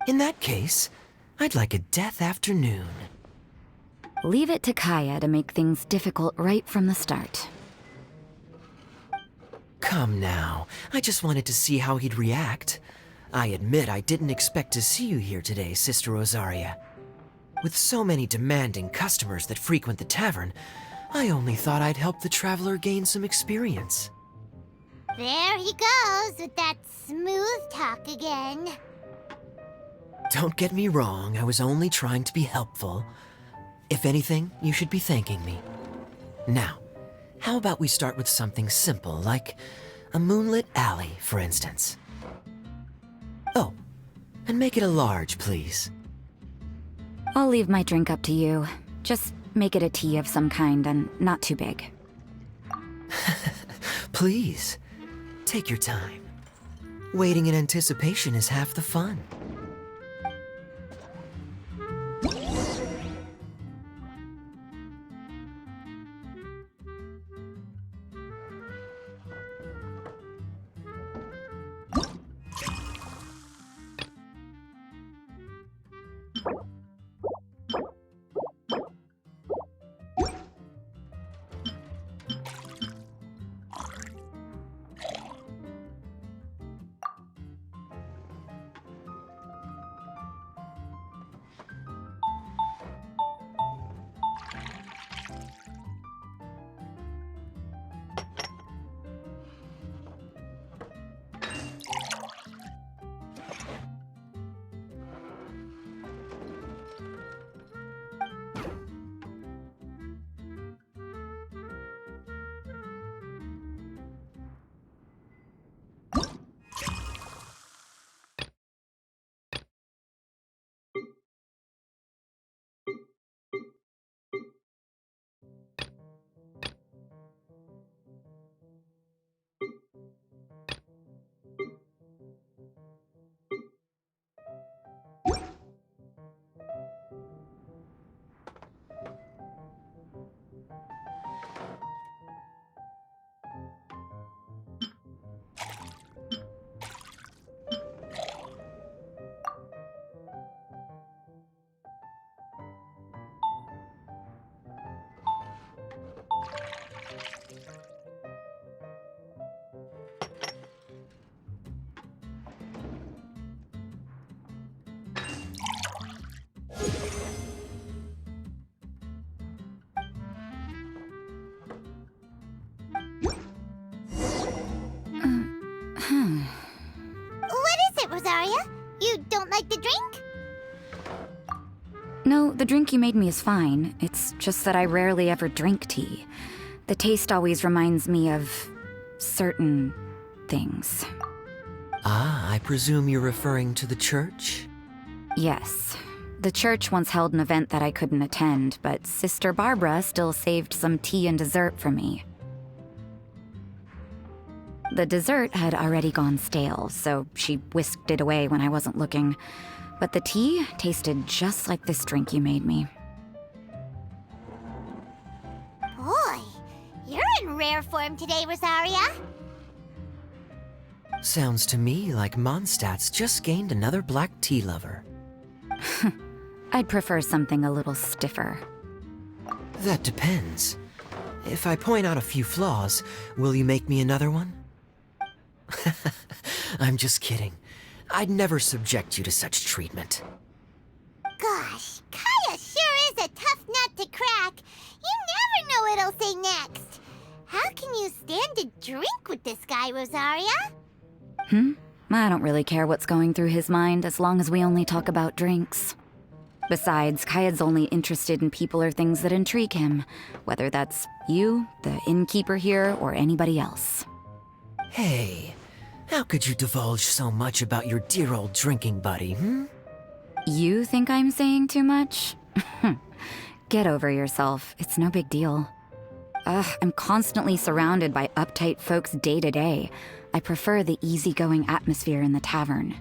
In that case, I'd like a death afternoon. Leave it to Kaya to make things difficult right from the start. Come now, I just wanted to see how he'd react. I admit I didn't expect to see you here today, Sister Rosaria. With so many demanding customers that frequent the tavern, I only thought I'd help the traveler gain some experience. There he goes with that smooth talk again. Don't get me wrong, I was only trying to be helpful. If anything, you should be thanking me. Now, how about we start with something simple, like a moonlit alley, for instance? Oh, and make it a large, please. I'll leave my drink up to you. Just make it a tea of some kind and not too big. Please, take your time. Waiting in anticipation is half the fun. What is it, Rosaria? You don't like the drink? No, the drink you made me is fine. It's just that I rarely ever drink tea. The taste always reminds me of certain things. Ah, I presume you're referring to the church? Yes. The church once held an event that I couldn't attend, but Sister Barbara still saved some tea and dessert for me. The dessert had already gone stale, so she whisked it away when I wasn't looking. But the tea tasted just like this drink you made me. Boy, you're in rare form today, Rosaria. Sounds to me like Mondstadt's just gained another black tea lover. I'd prefer something a little stiffer. That depends. If I point out a few flaws, will you make me another one? I'm just kidding. I'd never subject you to such treatment. Gosh, Kaya sure is a tough nut to crack. You never know what he'll say next. How can you stand to drink with this guy, Rosaria? I don't really care what's going through his mind as long as we only talk about drinks. Besides, Kaya's only interested in people or things that intrigue him, whether that's you, the innkeeper here, or anybody else. Hey, how could you divulge so much about your dear old drinking buddy, You think I'm saying too much? Get over yourself. It's no big deal. I'm constantly surrounded by uptight folks day to day. I prefer the easygoing atmosphere in the tavern.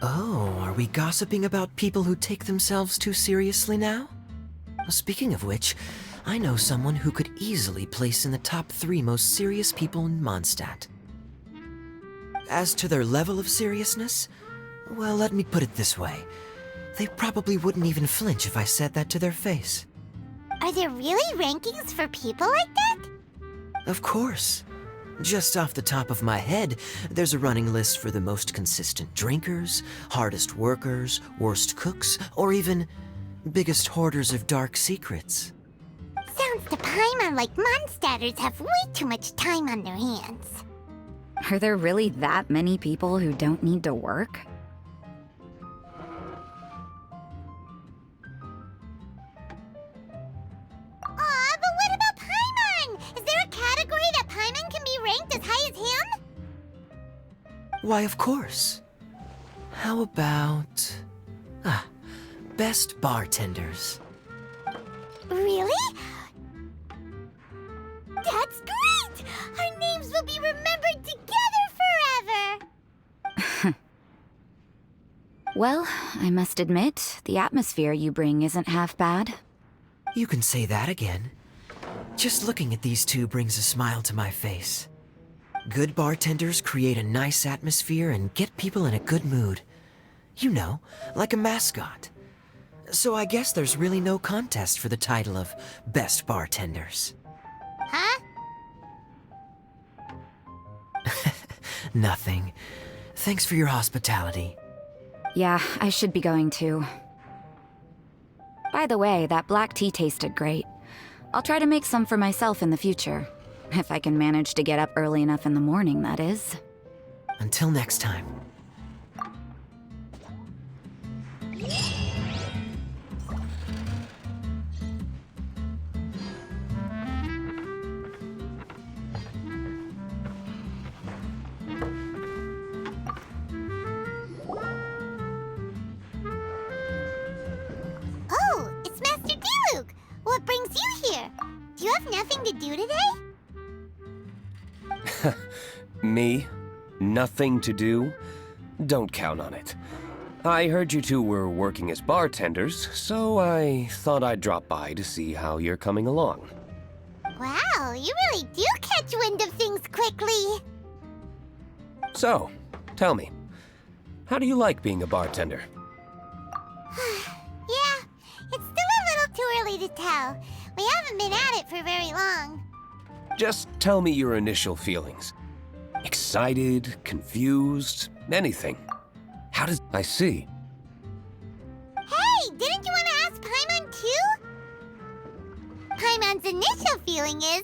Oh, are we gossiping about people who take themselves too seriously now? Speaking of which, I know someone who could easily place in the top 3 most serious people in Mondstadt. As to their level of seriousness, Well, let me put it this way. They probably wouldn't even flinch if I said that to their face. Are there really rankings for people like that? Of course. Just off the top of my head, there's a running list for the most consistent drinkers, hardest workers, worst cooks, or even biggest hoarders of dark secrets. Sounds to Paimon like Mondstadters have way too much time on their hands. Are there really that many people who don't need to work? Aw, but what about Paimon? Is there a category that Paimon can be ranked as high as him? Why, of course. How about... best bartenders. Really? That's great! Our names will be remembered together forever! Well, I must admit, the atmosphere you bring isn't half bad. You can say that again. Just looking at these two brings a smile to my face. Good bartenders create a nice atmosphere and get people in a good mood. You know, like a mascot. So I guess there's really no contest for the title of Best Bartenders. Huh? Nothing. Thanks for your hospitality. Yeah, I should be going too. By the way, that black tea tasted great. I'll try to make some for myself in the future. If I can manage to get up early enough in the morning, that is. Until next time. Oh, it's Master Diluc! What brings you here? Do you have nothing to do today? Me? Nothing to do? Don't count on it. I heard you two were working as bartenders, so I thought I'd drop by to see how you're coming along. Wow, you really do catch wind of things quickly. So, tell me, how do you like being a bartender? Yeah, it's still a little too early to tell. We haven't been at it for very long. Just tell me your initial feelings. Excited, confused, anything. How does I see? Hey, didn't you want to ask Paimon too? Paimon's initial feeling is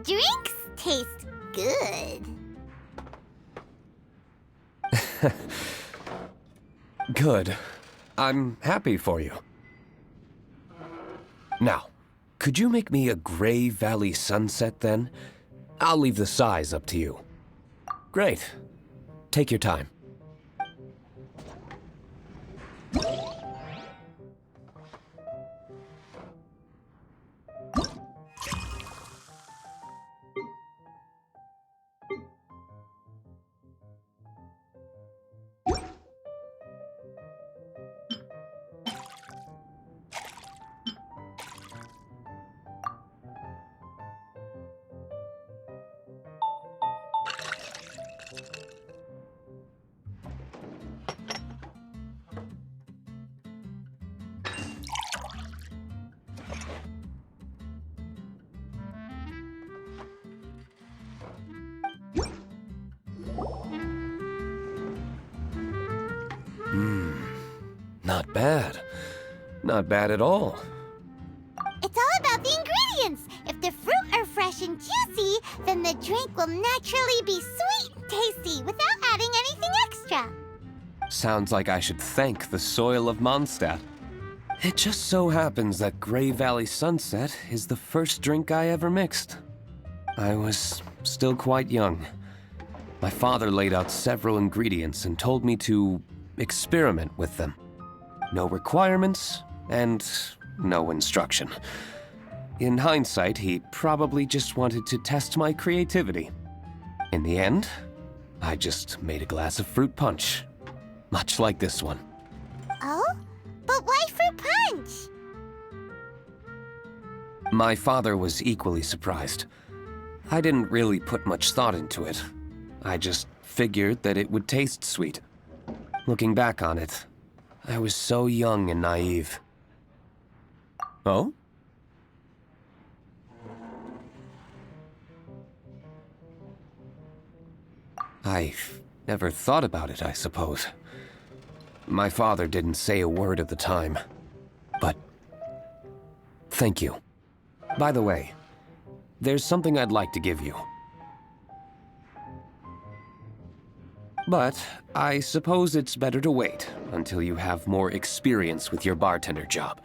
drinks taste good. Good. I'm happy for you. Now, could you make me a Gray Valley sunset then? I'll leave the size up to you. Great. Take your time. Not bad. Not bad at all. It's all about the ingredients. If the fruit are fresh and juicy, then the drink will naturally be sweet and tasty without adding anything extra. Sounds like I should thank the soil of Mondstadt. It just so happens that Gray Valley Sunset is the first drink I ever mixed. I was still quite young. My father laid out several ingredients and told me to experiment with them. No requirements and no instruction. In hindsight, he probably just wanted to test my creativity. In the end, I just made a glass of fruit punch, much like this one. Oh? But why fruit punch? My father was equally surprised. I didn't really put much thought into it. I just figured that it would taste sweet. Looking back on it, I was so young and naive. Oh? I never thought about it, I suppose. My father didn't say a word at the time, but thank you. By the way, there's something I'd like to give you. But I suppose it's better to wait until you have more experience with your bartender job.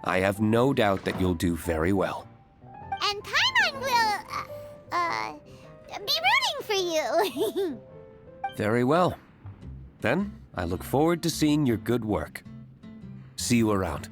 I have no doubt that you'll do very well. And Paimon will, be rooting for you. Very well. Then, I look forward to seeing your good work. See you around.